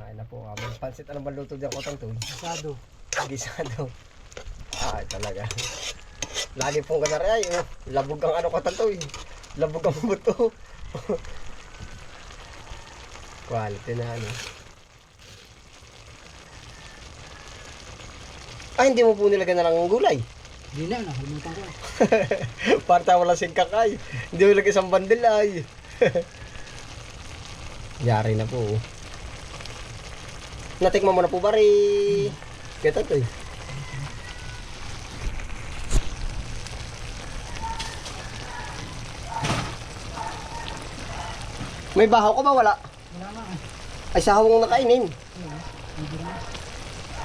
Kain na po kami. Pansit, ano ba luto dyan ko tanto? Gisado. Gisado. Ay, talaga. Lagi pong ganari ay, labog ang ano ko tanto eh. Labog ang buto. Quality na ano. Ay, hindi mo po nilagyan na lang ng gulay. Hindi na, nakalimutan ko. Parta wala singkak ay. Hindi mo lagyan isang bandil ay. Yari na po. Natikman mo na po bari. Kaya to eh. May bahaw ka ba? Wala? Wala na. Ay, sahawang nakainin. Hindi na.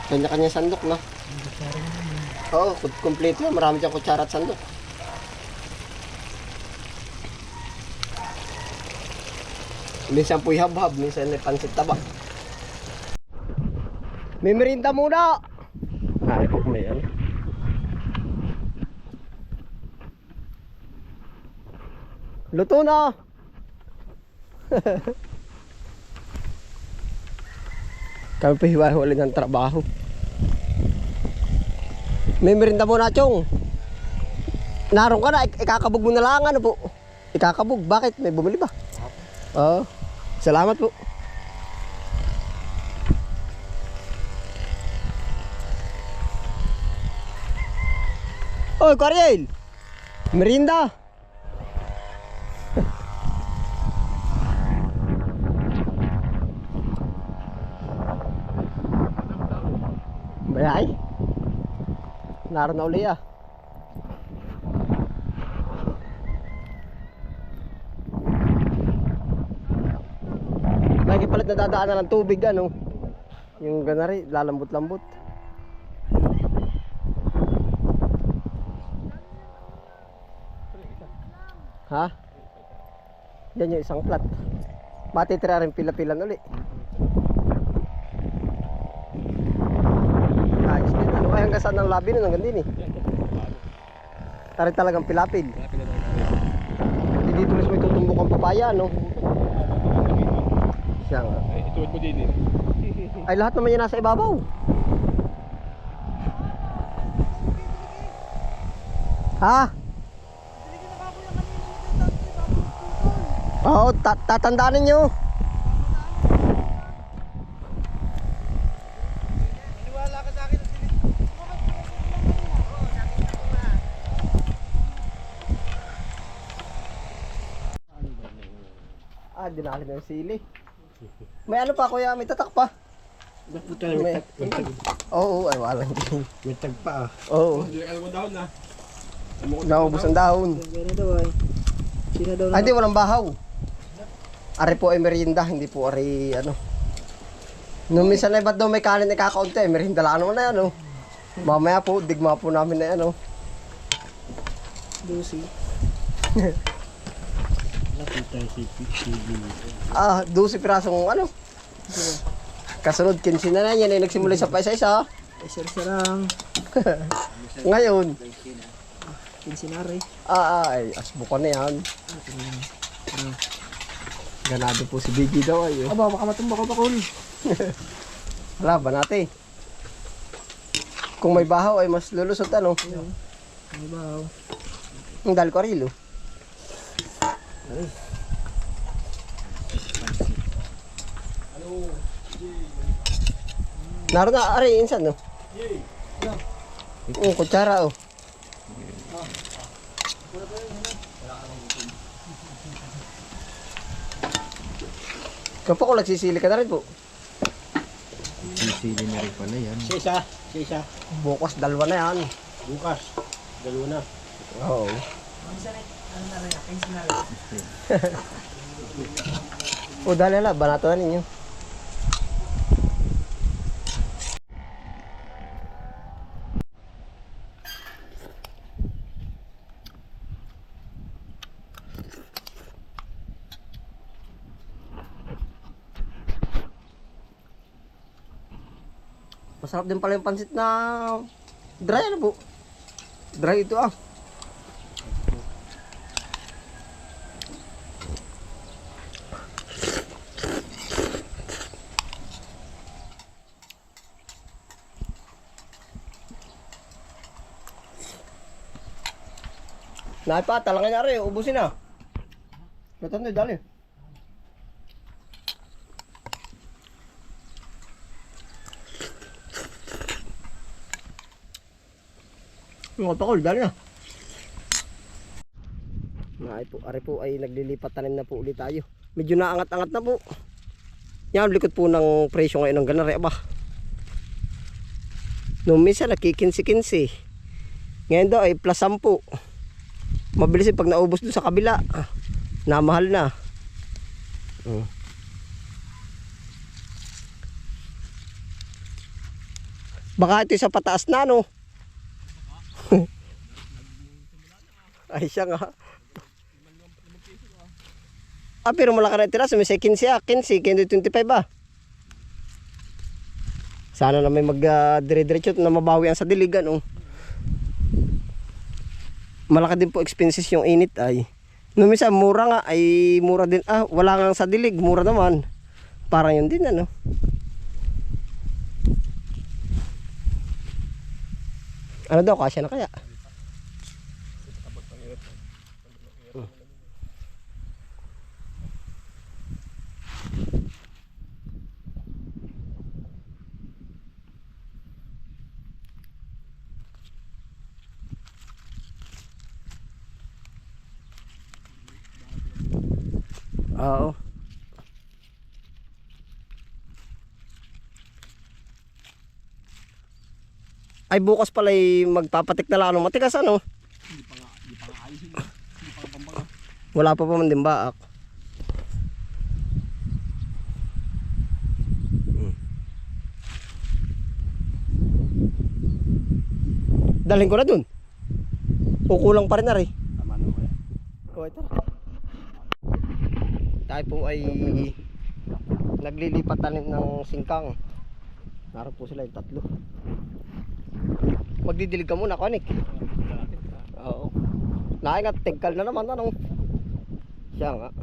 Kanya-kanya sandok na. Oo, complete na. Marami dyan kutsara at sandok. Minsan po'y habhab, minsan may pansit taba. May merinda muna! Ay, po may ano. Luto na! Kami pa hiwa-hiwalay ng trabaho. May merinda muna, Chong. Naroon ka na, ikakabog mo na lang, ano po? Ikakabog, bakit? May bumili ba? Oo. Salamat po. Oy, Cariel! Merinda! Bayay? Naroon na uli ah. Lagi palit na dadaanan ng tubig ano. Yung ganari, lalambot-lambot. Ha? Yan yung isang plat. Matitira rin pila-pilan uli. Ayos din. Ano ay hanggang saan ng labi nun? Hanggang din eh. Tari talagang pilapil. Hindi dito mas may tutumbok ang papaya no? Siya nga. Ay, ituwid mo din eh. Ay lahat naman yan nasa ibabaw. Ha? Oo, tatandaan ninyo. Maniwala ka sa akin. Ah, dinali na yung sili. May ano pa kuya, may tatak pa. May- Oo, ay walang din. May tag pa ah. Oo, Hindi, alam mo dahon na. naubos ang dahon. Gano'n daw ay. Sino daw Ay, hindi, walang bahaw. Ari po ay merienda, hindi po ari ano. Nung minsan ay ba't daw may kanin na kakaunti, merienda lang naman na yan, oh. Mamaya po, digma po namin na yan, oh. Lucy. Nakita si PCB. Ah, 12 pirasong ano. Kasunod, 15 na yan, ay nagsimula sa paisa-isa. Ay, sir-sarang. Ngayon, Kinsinari. ay, asbukan na yan. Ganado po si Biggie daw ay, oh. Aba, baka matumba ka bakul. Wala ba natin? Kung may bahaw ay mas lulusot ano. Ano ba? Ang dal ko arilo. Naroon na, ari, insan no? Kutsara oh. Kapag ko nagsisili ka na rin po. Sisili na rin pala yan. Sisa. Bukas dalawa na yan. Bukas. Dalawa na. Oo. O dali na, banato na ninyo. Masarap din pala yung pansit na dry ano po. Dry ito ah. Nahay pa, talangin na rin, ubusin na. Gatan na, dali. Yung kapakol, dali na. Nahay po, ari po ay naglilipat tanim na po ulit tayo. Medyo naangat-angat na po. Yan, likod po ng presyo ngayon ng ganare, aba. Noong minsan, nakikinsi-kinsi. Ngayon daw ay plus 10. Mabilis pag naubos doon sa kabila. Namahal na. Baka ito sa pataas na, no? Ay siya nga. Pero malaki na tira. May 15, 15, 25 ba? Sana na may dire-diretso na mabawi ang sa diligan, oh. Malaki din po expenses yung init ay. No, minsan mura nga ay mura din. Wala nga sa dilig, mura naman. Parang yun din ano. Ano daw, kasya na kaya? Oo. Ay bukas pala ay magpapatik na lang ng matigas ano. Hindi pa nga ayusin. Hindi pa nga pambaga. Wala pa man din baak. Dalhin ko na dun. Kukulang pa rin na rin. Tama na kaya. O ito. Tayo po ay naglilipat tanim ng singkang. Naroon po sila yung 3. Magdidilig ka muna, Konik. Oo. Nakaingat, tigkal na naman, ano? Siya nga.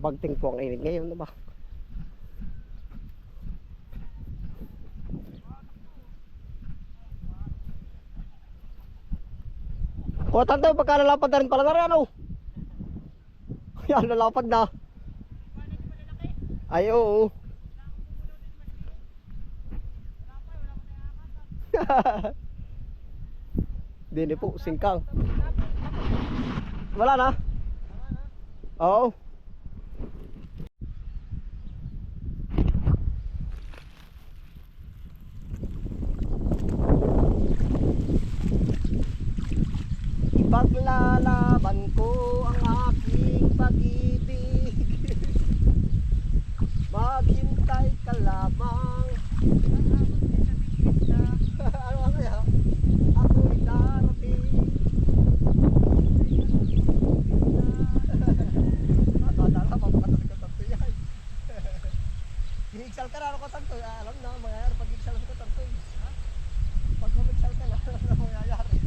Bagting po ang init ngayon, diba? O, tanto, pagkalalapad na rin pala na rin, ano? Yan, lalapad na. Ay, oo. Dini po, singkang. Wala na? Oo. Paglalaban ko ang aking pag-ibig. Maghintay ka lamang. Ano kaya? Ako'y darating. Dala, papakatalig ka tanto yan. Hinigsal ka na, ano ka tanto? Alam na, mangyayari pag higsal ka tanto. Pag humigsal ka na, ano na mangyayari?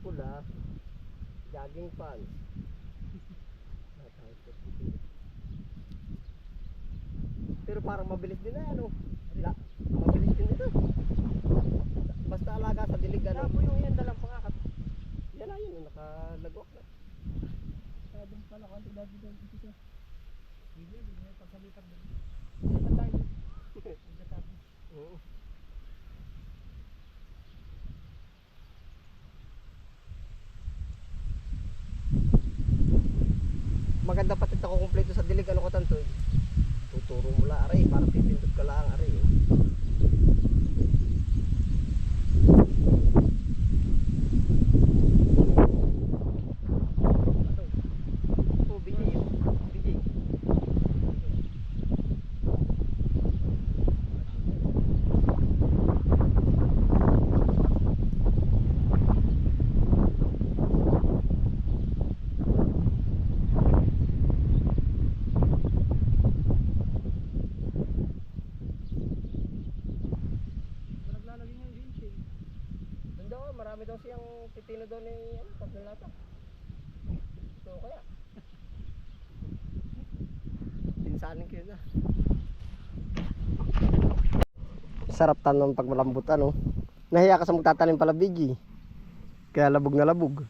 pula, jogging pants. Pero parang mabilis din na ano. Mabilis din ito. Basta alaga sa dilig ano. Tapo yung yan dalang pangakat. Yan na yun, nakalagok na. Sabing pala ko, ang dati doon. Ito siya. Hindi na pagsalipat doon. Salipat tayo. Pagkatapo. Oo. Maganda pati ito kumpleto sa dilig ano ko tanto eh. Tuturo mo lang aray para pipindot ka lang aray eh. Oh, BJ oh. BJ. Naglalagay nga yung vintage. Doon daw, marami daw siyang pipino doon eh, ano, pag nalata. So kaya. Pinsanin ko yun na. Sarap tanong pag malambot ano. Nahiya ka sa magtatanim pala bigi. Kaya labog na labog.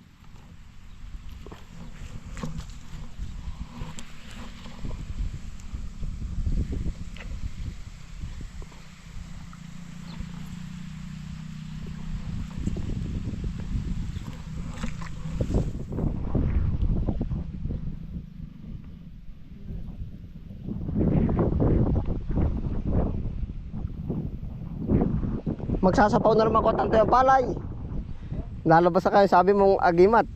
Magsasapaw na naman ko tanto yung palay. Lalabas na kayo, sabi mong agimat.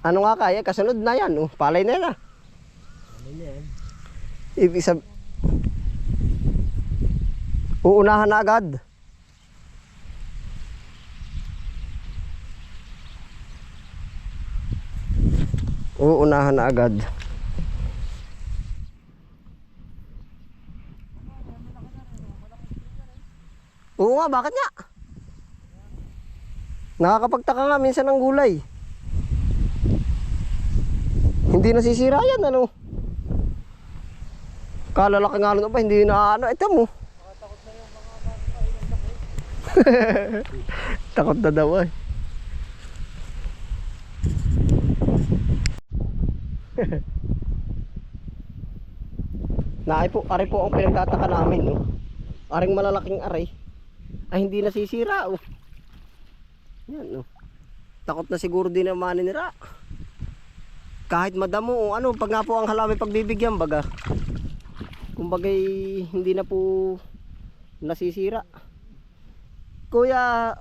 Ano nga kaya? Kasunod na yan. Oh. Palay na yan ah. Ano na yan? Ibig sabihin, uunahan na agad. Uunahan na agad. Oo nga, bakit nga? Nakakapagtaka nga minsan ng gulay. Hindi nasisira yan, ano? Kalalaki nga nun pa, hindi na ano, ito mo. Takot na daw ay. Ari po ang pinagtataka namin, no? Aring malalaking aray. Ay hindi nasisira oh. Yan oh. Takot na siguro din ang maninira. Kahit madamo oh, ano pag nga po ang halami pagbibigyan baga. Kumbagay hindi na po nasisira. Kuya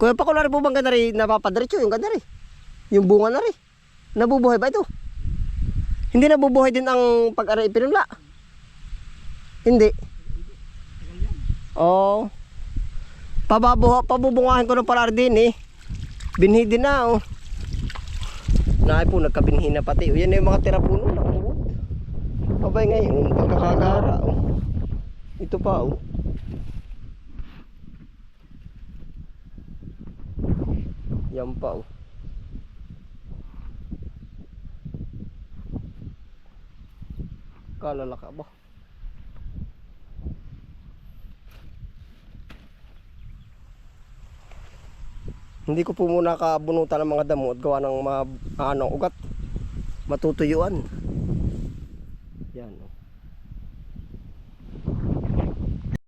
pa ko na rin po bang ganda rin napapadiretso yung ganda rin. Yung bunga na rin. Nabubuhay ba ito? Hindi nabubuhay din ang pag-aray pinula. Hindi. Oh. Pabubungahin ko ng palar din eh. Binhi din na oh. Naay po nagkabinhi na pati. Oh, yan yung mga tira puno na oh. Abay ngayon pagkakagara oh. Ito pa oh. Yan pa oh. Kalalaka ba? Hindi ko po muna kabunutan ng mga damo at gawa ng mga ugat matutuyuan.